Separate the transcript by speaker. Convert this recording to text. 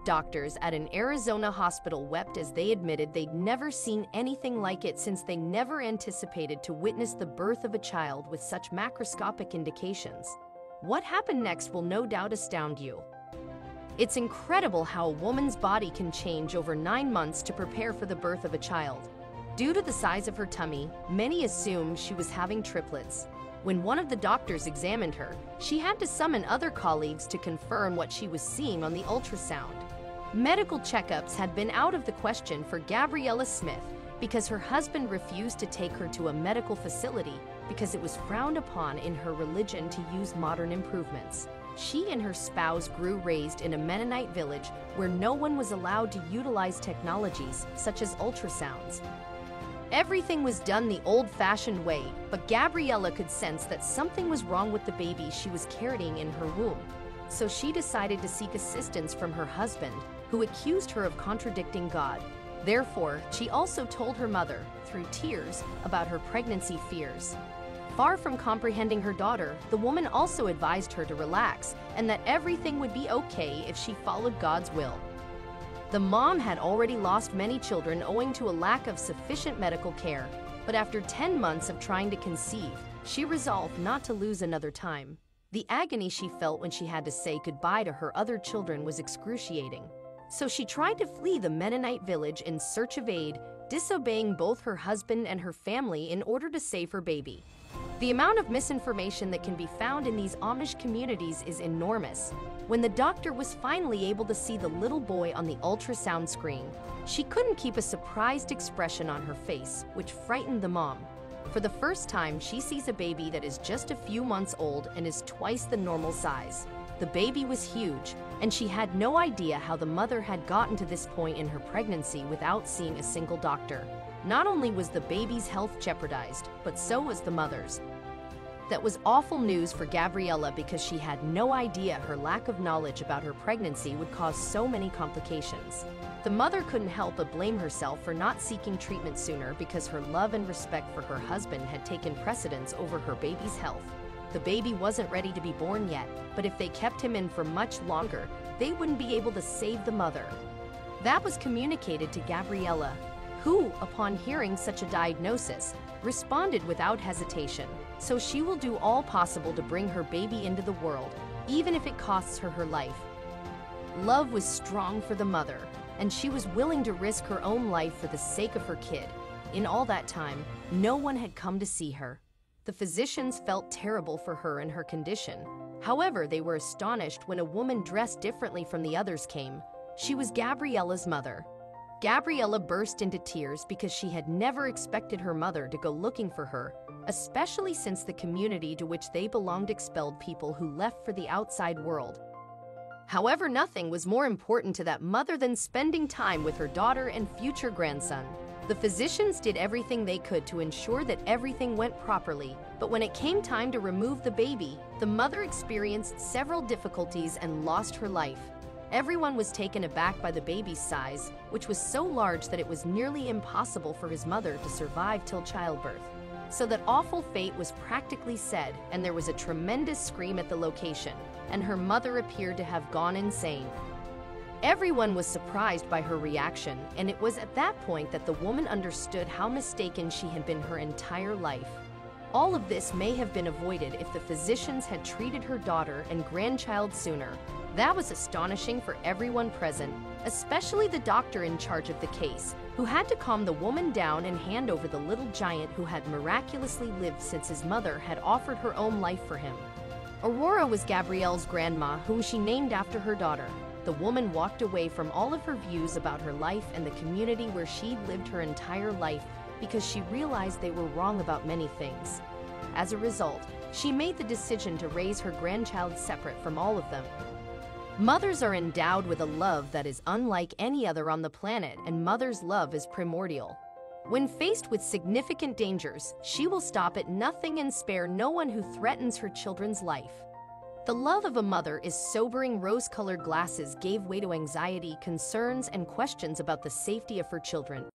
Speaker 1: Doctors at an Arizona hospital wept as they admitted they'd never seen anything like it since they never anticipated to witness the birth of a child with such macroscopic indications. What happened next will no doubt astound you. It's incredible how a woman's body can change over 9 months to prepare for the birth of a child. Due to the size of her tummy, many assumed she was having triplets. When one of the doctors examined her, she had to summon other colleagues to confirm what she was seeing on the ultrasound. Medical checkups had been out of the question for Gabriella Smith because her husband refused to take her to a medical facility because it was frowned upon in her religion to use modern improvements. She and her spouse grew raised in a Mennonite village where no one was allowed to utilize technologies such as ultrasounds. Everything was done the old-fashioned way, but Gabriella could sense that something was wrong with the baby she was carrying in her womb. So she decided to seek assistance from her husband, who accused her of contradicting God. Therefore, she also told her mother, through tears, about her pregnancy fears. Far from comprehending her daughter, the woman also advised her to relax and that everything would be okay if she followed God's will. The mom had already lost many children owing to a lack of sufficient medical care, but after 10 months of trying to conceive, she resolved not to lose another time. The agony she felt when she had to say goodbye to her other children was excruciating. So she tried to flee the Mennonite village in search of aid, disobeying both her husband and her family in order to save her baby. The amount of misinformation that can be found in these Amish communities is enormous. When the doctor was finally able to see the little boy on the ultrasound screen, she couldn't keep a surprised expression on her face, which frightened the mom. For the first time, she sees a baby that is just a few months old and is twice the normal size. The baby was huge, and she had no idea how the mother had gotten to this point in her pregnancy without seeing a single doctor. Not only was the baby's health jeopardized, but so was the mother's. That was awful news for Gabriella because she had no idea her lack of knowledge about her pregnancy would cause so many complications. The mother couldn't help but blame herself for not seeking treatment sooner because her love and respect for her husband had taken precedence over her baby's health. The baby wasn't ready to be born yet, but if they kept him in for much longer, they wouldn't be able to save the mother. That was communicated to Gabriella, who, upon hearing such a diagnosis, responded without hesitation. So she will do all possible to bring her baby into the world, even if it costs her her life. Love was strong for the mother, and she was willing to risk her own life for the sake of her kid. In all that time, no one had come to see her. The physicians felt terrible for her and her condition. However, they were astonished when a woman dressed differently from the others came. She was Gabriella's mother. Gabriella burst into tears because she had never expected her mother to go looking for her, especially since the community to which they belonged expelled people who left for the outside world. However, nothing was more important to that mother than spending time with her daughter and future grandson. The physicians did everything they could to ensure that everything went properly, but when it came time to remove the baby, the mother experienced several difficulties and lost her life. Everyone was taken aback by the baby's size, which was so large that it was nearly impossible for his mother to survive till childbirth. So that awful fate was practically said, and there was a tremendous scream at the location, and her mother appeared to have gone insane. Everyone was surprised by her reaction, and it was at that point that the woman understood how mistaken she had been her entire life. All of this may have been avoided if the physicians had treated her daughter and grandchild sooner. That was astonishing for everyone present, especially the doctor in charge of the case, who had to calm the woman down and hand over the little giant who had miraculously lived since his mother had offered her own life for him. Aurora was Gabrielle's grandma, whom she named after her daughter. The woman walked away from all of her views about her life and the community where she'd lived her entire life because she realized they were wrong about many things. As a result, she made the decision to raise her grandchild separate from all of them. Mothers are endowed with a love that is unlike any other on the planet, and mother's love is primordial. When faced with significant dangers, she will stop at nothing and spare no one who threatens her children's life. The love of a mother is sobering. Rose-colored glasses gave way to anxiety, concerns, and questions about the safety of her children.